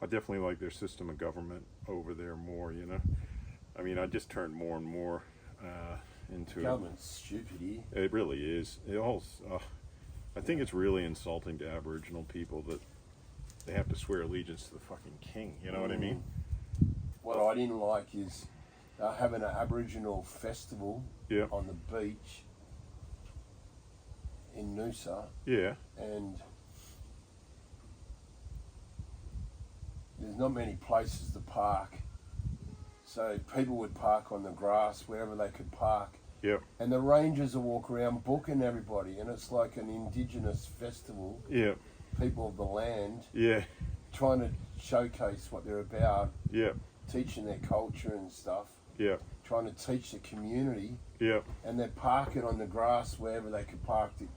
I definitely like their system of government over there more, you know. I mean, I just turned more and more into Government's stupid here. It really is. I think it's really insulting to Aboriginal people that they have to swear allegiance to the fucking king. You know what I mean? What I didn't like is having an Aboriginal festival Yeah. on the beach in Noosa, Yeah. and there's not many places to park. So people would park on the grass wherever they could park. Yep. And the rangers will walk around booking everybody, and it's like an Indigenous festival. Yeah. People of the land Yeah. trying to showcase what they're about, Yeah. teaching their culture and stuff, Yeah. trying to teach the community, Yeah. and they're parking on the grass wherever they could park it,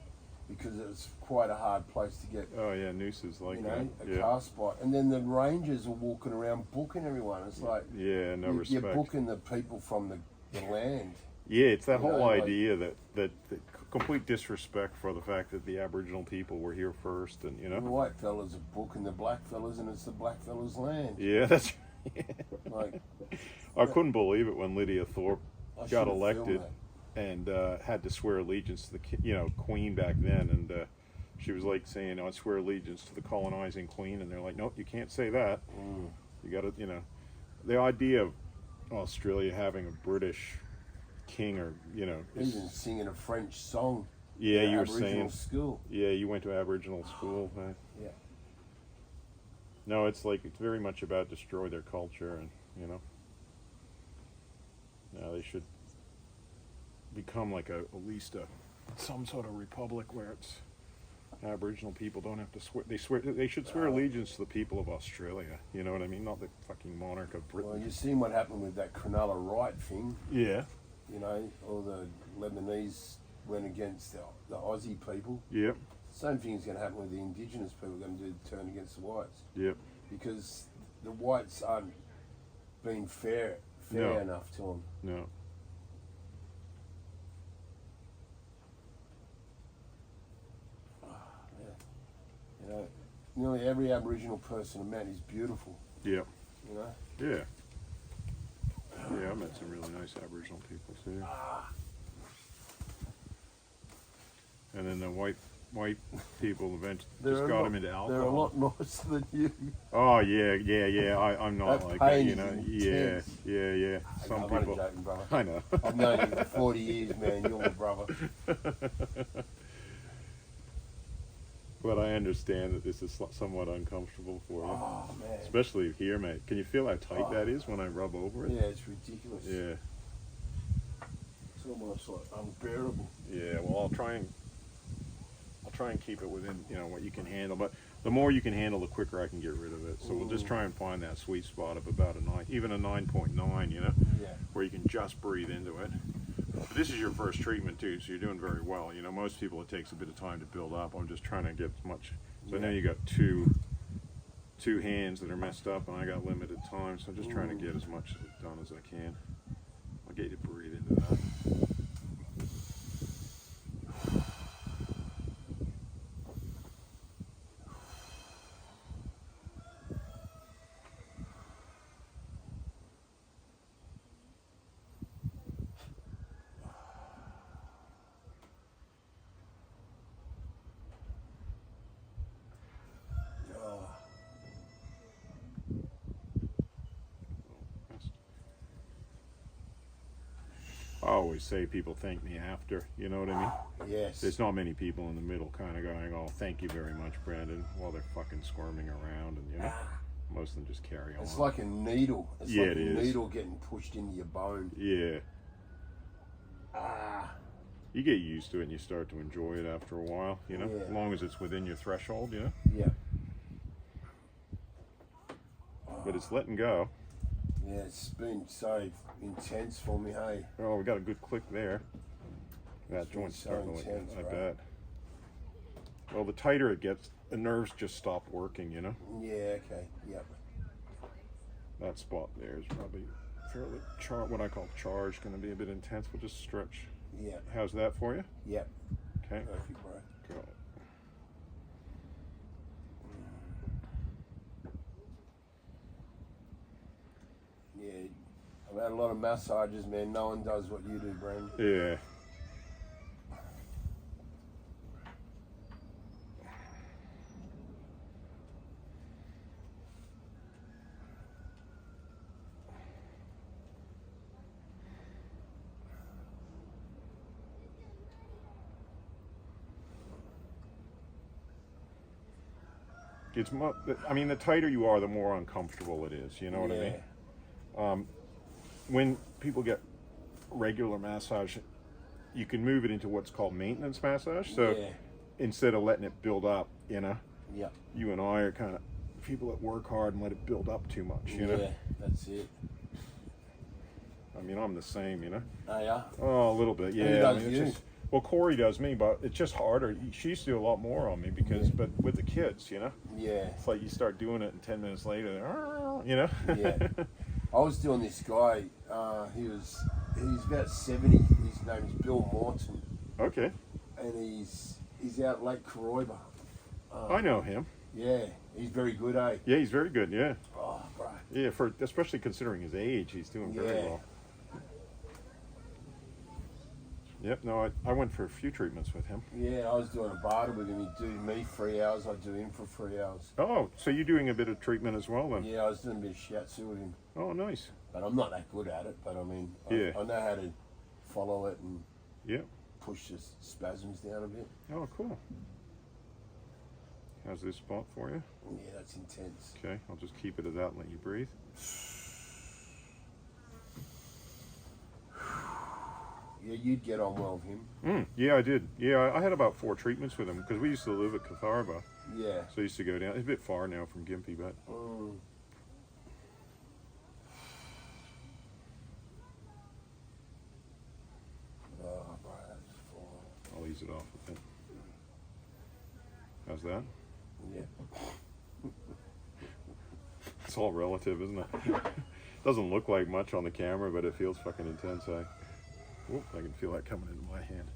because it's quite a hard place to get, Oh yeah, Noose is like you know, that. a Yeah. car spot. And then the rangers are walking around booking everyone. It's like Yeah. No you're respect. booking the people from the land. Yeah, it's that You whole know, like- idea that complete disrespect for the fact that the Aboriginal people were here first, and you The know. white fellas are booking the black fellas, and it's the black fellas' land. Yeah, that's. Like, I couldn't believe it when Lydia Thorpe I got should've elected filmed and had to swear allegiance to the queen back then, and she was like saying, "I swear allegiance to the colonizing queen," and they're like, "Nope, you can't say that. You got to, the idea of Australia having a British king, or even singing a French song. yeah, in you were Aboriginal saying, school. yeah, you went to Aboriginal school. Yeah. No, it's very much about destroy their culture, and now they should become like at least some sort of republic where it's Aboriginal people don't have to swear. They should swear allegiance to the people of Australia. You know what I mean? Not the fucking monarch of Britain. Well, you've seen what happened with that Cronulla Right thing. Yeah. You know, all the Lebanese went against the Aussie people. Yep. Same thing is going to happen with the Indigenous people. Going to turn against the whites. Yep. Because the whites aren't being fair No. enough to them. No. You know, nearly every Aboriginal person I met is beautiful. Yep. You know. Yeah. Yeah, I met some really nice Aboriginal people too. And then the white people eventually just got them into alcohol. They're a lot nicer than you. Oh yeah. I'm not That like that, pain you is know. intense. Yeah. Some I'm people. only joking, brother. I know. I've known you for 40 years, man. You're my brother. But I understand that this is somewhat uncomfortable for you, Oh, man. especially here, mate. Can you feel how tight that is when I rub over it? Yeah, it's ridiculous. Yeah. It's almost like unbearable. Yeah. Well, I'll try and keep it within what you can handle. But the more you can handle, the quicker I can get rid of it. So we'll just try and find that sweet spot of about a 9, even a 9.9. Yeah. Where you can just breathe into it. But this is your first treatment too, so you're doing very well. Most people it takes a bit of time to build up. I'm just trying to get as much. So I know you got two hands that are messed up, and I got limited time, so I'm just trying to get as much done as I can. I'll get you to breathe into that. I always say people thank me after, you know what I mean? Yes. There's not many people in the middle kind of going, "Oh, thank you very much, Brandon," while they're fucking squirming around, and most of them just carry on. It's like a needle. It's Yeah, like it a is. needle getting pushed into your bone. Yeah. You get used to it and you start to enjoy it after a while, Yeah. as long as it's within your threshold, Yeah. But it's letting go. Yeah, it's been so intense for me, hey. Oh, we got a good click there. That It's been joint's so starting to look intense, good, I right? bet. Well, the tighter it gets, the nerves just stop working, Yeah, okay, yep. That spot there is probably fairly what I call charged, going to be a bit intense. We'll just stretch. Yeah, How's that for you? yep. Okay. Perfect, bro. Cool. a lot of massages, man. No one does what you do, Brandon. Yeah. It's I mean, the tighter you are, the more uncomfortable it is. You know what I mean? When people get regular massage, you can move it into what's called maintenance massage. So instead of letting it build up, you know, you and I are kind of people that work hard and let it build up too much. You know? Yeah, that's it. I mean, I'm the same. You know? Oh yeah. Oh, a little bit. Who Yeah. does I mean, you? it's just, well, Corey does me, but it's just harder. She used to do a lot more on me because, but with the kids, you know, Yeah. it's like you start doing it, and 10 minutes later, they're, you know. Yeah. I was doing this guy. He's about 70. His name's Bill Morton, Okay. and he's out Lake Koroiba. I know him. Yeah, he's very good, eh? Yeah, he's very good. Yeah. Oh, bro. Yeah, for especially considering his age, he's doing very Yeah. well. Yep. No, I went for a few treatments with him. Yeah, I was doing a barter with him. He'd do me 3 hours. I'd do him for 3 hours. Oh, so you're doing a bit of treatment as well then? Yeah, I was doing a bit of shiatsu with him. Oh, nice. But I'm not that good at it. But I mean, Yeah. I know how to follow it and Yep. push the spasms down a bit. Oh, cool. How's this spot for you? Yeah, that's intense. Okay, I'll just keep it at that and let you breathe. Yeah, you'd get on well with him. Yeah, I did. Yeah, I had about 4 treatments with him because we used to live at Catharba. Yeah. So I used to go down. It's a bit far now from Gympie, but Mm. Oh, bro, that's fine. I'll ease it off with it. How's that? Yeah. It's all relative, isn't it? Doesn't look like much on the camera, but it feels fucking intense. Whoop, I can feel that coming into my hand.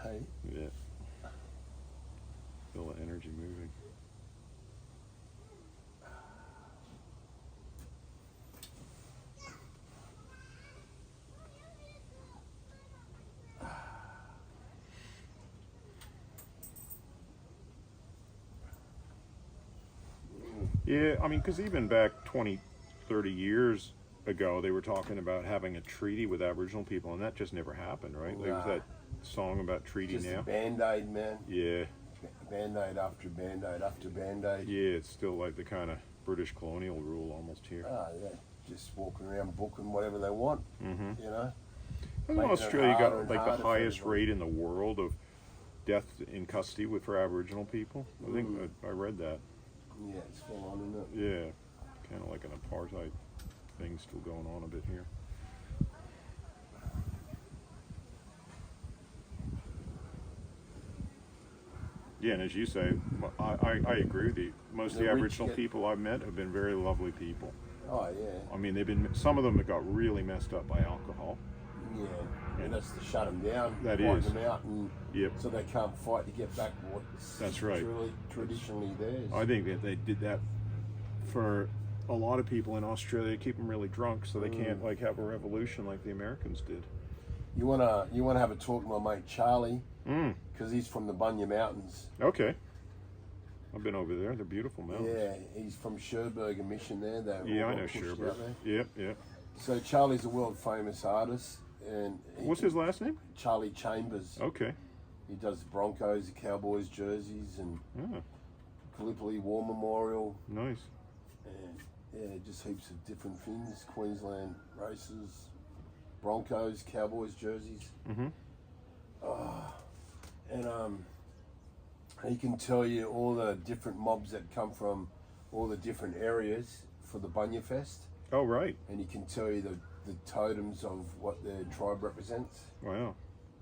Hey. Yeah. Feel the energy moving. Yeah, I mean, because even back 20, 30 years ago, they were talking about having a treaty with Aboriginal people, and that just never happened, right? There was that song about treaty Just now. a Band-Aid, man. Yeah, Band-Aid after Band-Aid after Band-Aid. yeah, it's still like the kind of British colonial rule almost here. Oh, yeah. Just walking around booking whatever they want, Mm-hmm. you know? I know Making it Australia harder got and like harder the for highest everybody. rate in the world of death in custody for Aboriginal people. I think I read that. Yeah, it's full on, isn't it? Yeah, kind of like an apartheid thing still going on a bit here. Yeah, and as you say, I agree with you. Most of the The rich Aboriginal get- people I've met have been very lovely people. Oh, yeah. I mean, some of them have got really messed up by alcohol. Yeah. And that's to shut them down. That quieten is. them out, and Yep. so they can't fight to get back what's That's right. traditionally theirs. I think that they did that for a lot of people in Australia, keep them really drunk so they can't like have a revolution like the Americans did. You wanna have a talk to my mate Charlie, Mm. because he's from the Bunya Mountains. Okay. I've been over there. They're beautiful mountains. Yeah, he's from Sherburger Mission there. They Yeah, all I got know pushed Sherbrooke. out there. Yep, yep. So Charlie's a world famous artist, and What's his last name? Charlie Chambers. Okay. He does the Broncos, the Cowboys jerseys, and Ah, Gallipoli War Memorial, nice. and yeah, just heaps of different things. Queensland races, Broncos, Cowboys jerseys. Mm-hmm. And he can tell you all the different mobs that come from all the different areas for the Bunya Fest, Oh, right. and he can tell you the totems of what their tribe represents. Wow.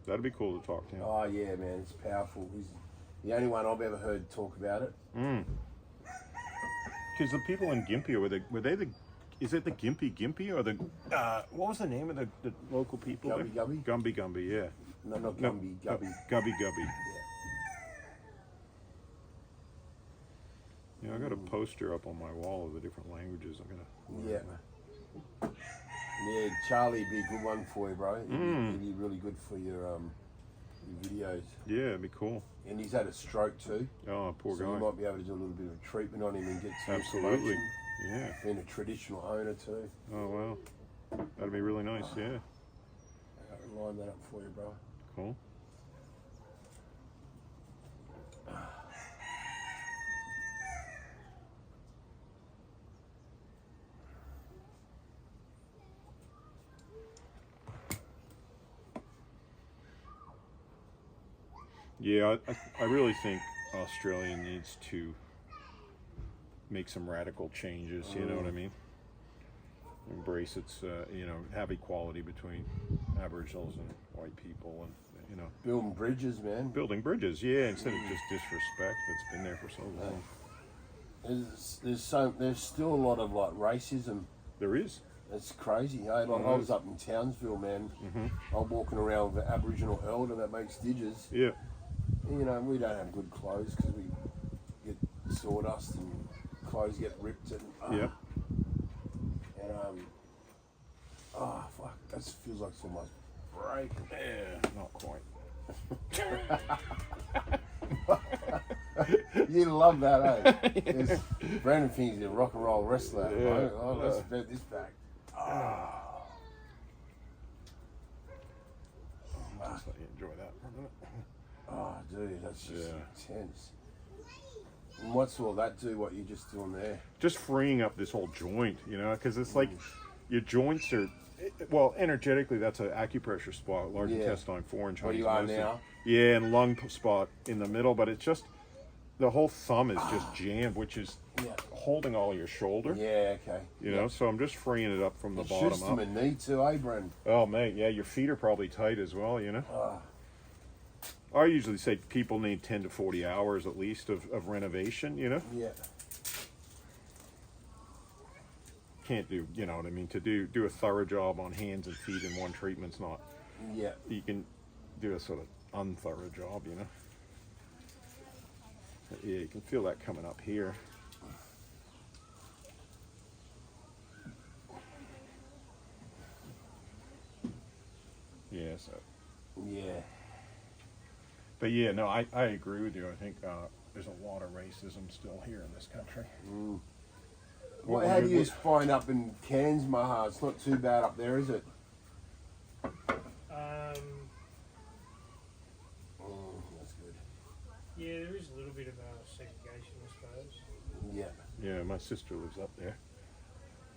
That'd be cool to talk to him. Oh yeah, man, it's powerful. He's the only one I've ever heard talk about it. Because the people in Gympie, were they the, is it the Gympie or the, what was the name of the local people Gubby there? Gubby? Gumby, yeah. No, not No, Gumby, Gubby. Gubby. Yeah, I got a poster up on my wall of the different languages. I'm gonna. Yeah. Yeah, Charlie would be a good one for you, bro. He'd be really good for your videos. Yeah, it'd be cool. And he's had a stroke too. Oh, poor So guy. you might be able to do a little bit of treatment on him and get some Absolutely. information. Yeah. Being a traditional owner too. Oh, wow. That'd be really nice, yeah. I'll line that up for you, bro. Cool. Yeah, I really think Australia needs to make some radical changes, you know what I mean? Embrace its, have equality between Aboriginals and white people and, Building bridges, man. building bridges, yeah, instead of just disrespect that's been there for so long. There's still a lot of like racism. There is. It's crazy. Hey? Like I was up in Townsville, man. I'm walking around with an Aboriginal elder that makes didgers. Yeah. You know, we don't have good clothes because we get sawdust and clothes get ripped and Yeah. and fuck, that feels like so much break. Yeah, not quite. You love that, eh? Brandon thinks he's a rock and roll wrestler. Yeah. Oh, let's bet this back. Just let you enjoy that for a minute. Oh, dude, that's just Yeah. intense. And what's all that do, what you're just doing there? Just freeing up this whole joint, because it's like your joints are, well, energetically, that's an acupressure spot, large Yeah. intestine 4 in Chinese Where you are medicine. now? Yeah, and lung spot in the middle, but it's just, the whole thumb is just jammed, which is Yeah. holding all your shoulder. Yeah, okay. So I'm just freeing it up from the It bottom shoots to up. my knee too, eh, Brandon? Oh, mate, yeah, your feet are probably tight as well, I usually say people need 10 to 40 hours at least of renovation, Yeah. Can't do, you know what I mean, to do a thorough job on hands and feet in one treatment's not, Yeah. you can do a sort of unthorough job, But yeah, you can feel that coming up here. Yeah, so. Yeah. But yeah, no, I agree with you. I think there's a lot of racism still here in this country. Well, how do you find up in Cairns, Maha? It's not too bad up there, is it? That's good. Yeah, there is a little bit of segregation, I suppose. Yeah. Yeah, my sister lives up there.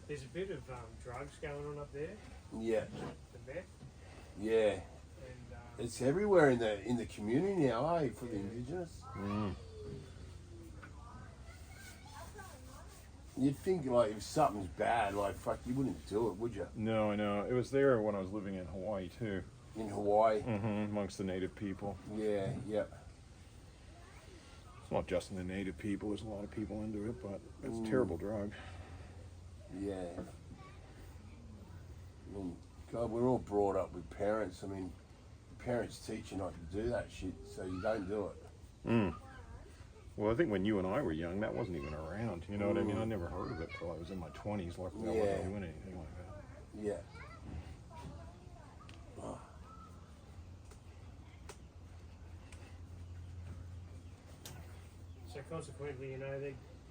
There's a bit of drugs going on up there, Yeah. the meth, Yeah. and It's everywhere in the community now, eh, for the Indigenous. You'd think, like, if something's bad, like, fuck, you wouldn't do it, would you? No, I know. It was there when I was living in Hawaii too. In Hawaii. Amongst the native people. Yeah, yeah. It's not just in the native people. There's a lot of people into it, but it's a terrible drug. Yeah. I mean, God, we're all brought up with parents. I mean, parents teach you not to do that shit, so you don't do it. Well, I think when you and I were young, that wasn't even around. You know what I mean? I never heard of it till I was in my 20s. Luckily, I wasn't doing anything like that. Yeah. Oh. so consequently,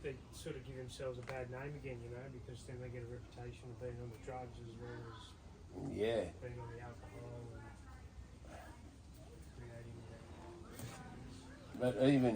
they sort of give themselves a bad name again, because then they get a reputation of being on the drugs as well as Yeah. being on the alcohol and creating But even